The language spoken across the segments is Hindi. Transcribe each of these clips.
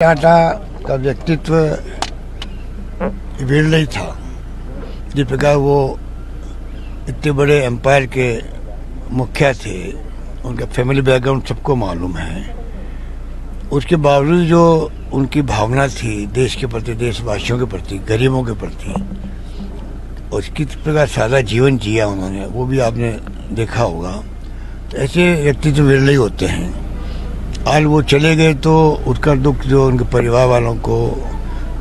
टाटा का व्यक्तित्व विरल ही था। जिस प्रकार वो इतने बड़े एम्पायर के मुखिया थे, उनका फैमिली बैकग्राउंड सबको मालूम है। उसके बावजूद जो उनकी भावना थी देश के प्रति, देशवासियों के प्रति, गरीबों के प्रति, और किस प्रकार सादा जीवन जिया उन्होंने, वो भी आपने देखा होगा। तो ऐसे व्यक्तित्व विरल ही होते हैं। आज वो चले गए तो उसका दुख जो उनके परिवार वालों को,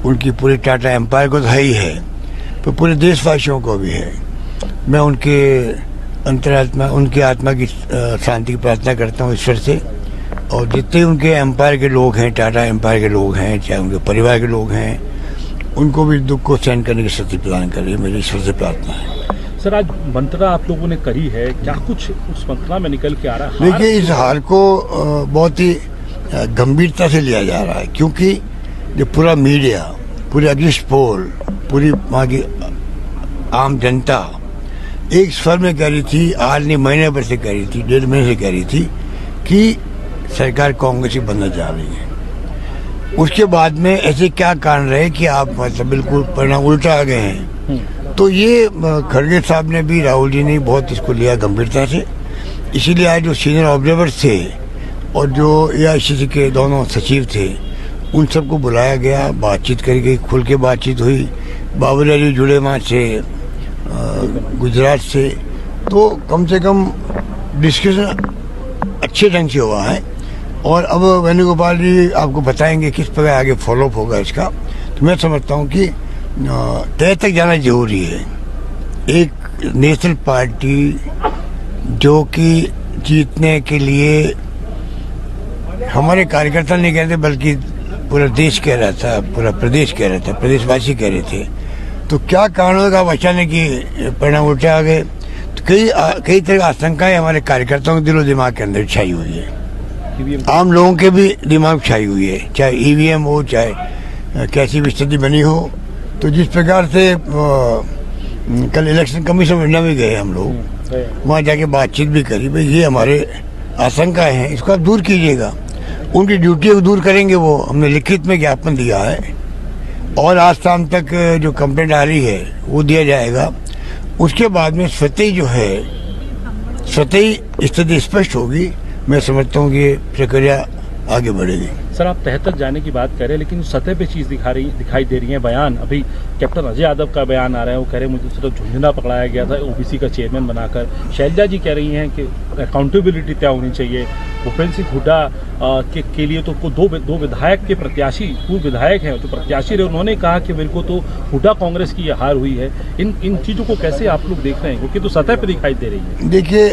उनकी पूरी टाटा एम्पायर को तो है ही है, पर पूरे देशवासियों को भी है। मैं उनके अंतरात्मा, उनकी आत्मा की शांति की प्रार्थना करता हूँ ईश्वर से। और जितने उनके एम्पायर के लोग हैं, टाटा एम्पायर के लोग हैं, चाहे उनके परिवार के लोग हैं, उनको भी दुख को सहन करने की शक्ति प्रदान करे, मेरी ईश्वर से प्रार्थना है। सर, आज मंत्रणा आप लोगों ने करी है, क्या कुछ उस मंत्रणा में निकल के आ रहा है? देखिए, इस हाल को बहुत ही गंभीरता से लिया जा रहा है, क्योंकि जो पूरा मीडिया, पूरे अग्निश पोल, पूरी वहाँ की आम जनता एक स्वर में कह रही थी, आज नहीं महीने भर से कह रही थी, 1.5 महीने से कह रही थी कि सरकार कांग्रेस की बनने जा रही है। उसके बाद में ऐसे क्या कारण रहे कि आप मतलब बिल्कुल परिणाम उल्टा आ गए हैं। तो ये खड़गे साहब ने भी, राहुल जी ने बहुत इसको लिया गंभीरता से। इसीलिए आज जो सीनियर ऑब्जर्वर्स थे और जो AICC के दोनों सचिव थे, उन सबको बुलाया गया, बातचीत करी गई, खुल के बातचीत हुई। बाबुल अली जुड़े वहाँ से, गुजरात से, तो कम से कम डिस्कशन अच्छे ढंग से हुआ है। और अब वेणुगोपाल जी आपको बताएंगे किस प्रकार आगे फॉलोअप होगा इसका। तो मैं समझता हूँ कि तय तक जाना जरूरी है। एक नेशनल पार्टी जो कि जीतने के लिए हमारे कार्यकर्ता नहीं कह रहे थे, बल्कि पूरा देश कह रहा था, पूरा प्रदेश कह रहा था, प्रदेशवासी कह रहे थे। तो क्या कारण होगा अचानक कि परिणाम उल्टे आ गए। तो कई तरह की आशंकाएं हमारे कार्यकर्ताओं के दिलो दिमाग के अंदर छाई हुई है, आम लोगों के भी दिमाग छाई हुई है, चाहे EVM हो, चाहे कैसी भी स्थिति बनी हो। तो जिस प्रकार से कल इलेक्शन कमीशन ऑफ इंडिया में गए हम लोग, वहाँ जाके बातचीत भी करी, भाई ये हमारे आशंकाएं हैं, इसको आप दूर कीजिएगा। उनकी ड्यूटी को दूर करेंगे, वो हमने लिखित में ज्ञापन दिया है, और आज शाम तक जो कंप्लेंट आ रही है वो दिया जाएगा। उसके बाद में स्वतः ही जो है, स्वतः ही स्थिति स्पष्ट होगी। मैं समझता हूँ कि ये प्रक्रिया आगे बढ़ेगी। सर, आप तह तक जाने की बात कर रहे हैं, लेकिन सतह पे चीज़ दिखाई दे रही है। बयान अभी कैप्टन अजय यादव का बयान आ रहा है, वो कह रहे हैं मुझे सिर्फ झुंझुना पकड़ाया गया था OBC का चेयरमैन बनाकर। शैलजा जी कह रही हैं कि अकाउंटेबिलिटी तय होनी चाहिए। भूपेंद्र सिंह हुड्डा के लिए तो दो विधायक के प्रत्याशी, पूर्व विधायक हैं जो प्रत्याशी रहे, उन्होंने कहा कि मेरे को तो हुड्डा कांग्रेस की हार हुई है। इन चीज़ों को कैसे आप लोग देख रहे हैं, क्योंकि तो सतह पर दिखाई दे रही है? देखिए,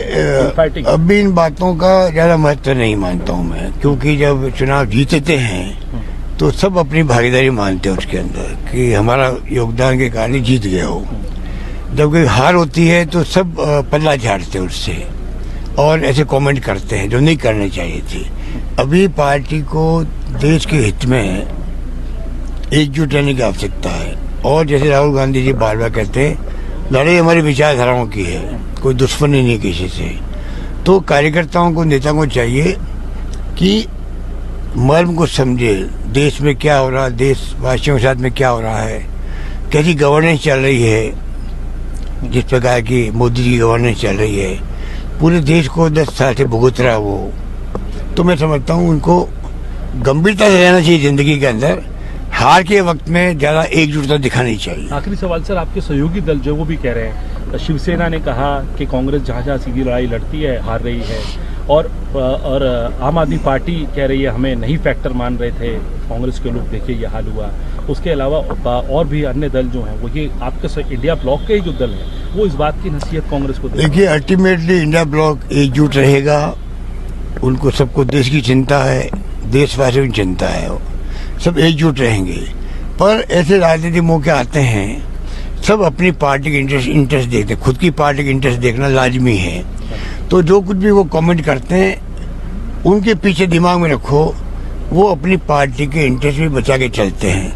अभी इन बातों का ज़्यादा महत्व नहीं मानता हूँ मैं, क्योंकि जब चुनाव जीतते हैं तो सब अपनी भागीदारी मानते हैं उसके अंदर कि हमारा योगदान के कारण जीत गए हो। जब कोई हार होती है तो सब पल्ला झाड़ते हैं उससे, और ऐसे कमेंट करते हैं जो नहीं करने चाहिए थी। अभी पार्टी को देश के हित में एकजुट रहने की आवश्यकता है। और जैसे राहुल गांधी जी बार बार कहते हैं, लड़ाई हमारी विचारधाराओं की है, कोई दुश्मनी नहीं किसी से। तो कार्यकर्ताओं को, नेताओं को चाहिए कि मर्म को समझे, देश में क्या हो रहा है, देशवासियों के साथ में क्या हो रहा है, कैसी गवर्नेंस चल रही है। जिस प्रकार की मोदी जी की गवर्नेंस चल रही है, पूरे देश को 10 साल से भुगत रहा वो। तो मैं समझता हूँ उनको गंभीरता से रहना चाहिए जिंदगी के अंदर। हार के वक्त में ज़्यादा एकजुटता दिखानी चाहिए। आखिरी सवाल सर, आपके सहयोगी दल जो वो भी कह रहे हैं, शिवसेना ने कहा कि कांग्रेस जहाँ सीधी लड़ाई लड़ती है हार रही है, और आम आदमी पार्टी कह रही है हमें नहीं फैक्टर मान रहे थे कांग्रेस के लोग, देखिए ये हाल हुआ। उसके अलावा और भी अन्य दल जो हैं, वो ये आपके इंडिया ब्लॉक के ही जो दल हैं, वो इस बात की नसीहत कांग्रेस को देखिए, अल्टीमेटली इंडिया ब्लॉक एकजुट रहेगा। उनको सबको देश की चिंता है, देशवासियों की चिंता है, सब एकजुट रहेंगे। पर ऐसे राजनीतिक मौके आते हैं, सब अपनी पार्टी के इंटरेस्ट देखते हैं, खुद की पार्टी के इंटरेस्ट देखना लाजमी है। तो जो कुछ भी वो कमेंट करते हैं, उनके पीछे दिमाग में रखो, वो अपनी पार्टी के इंटरेस्ट भी बचा के चलते हैं।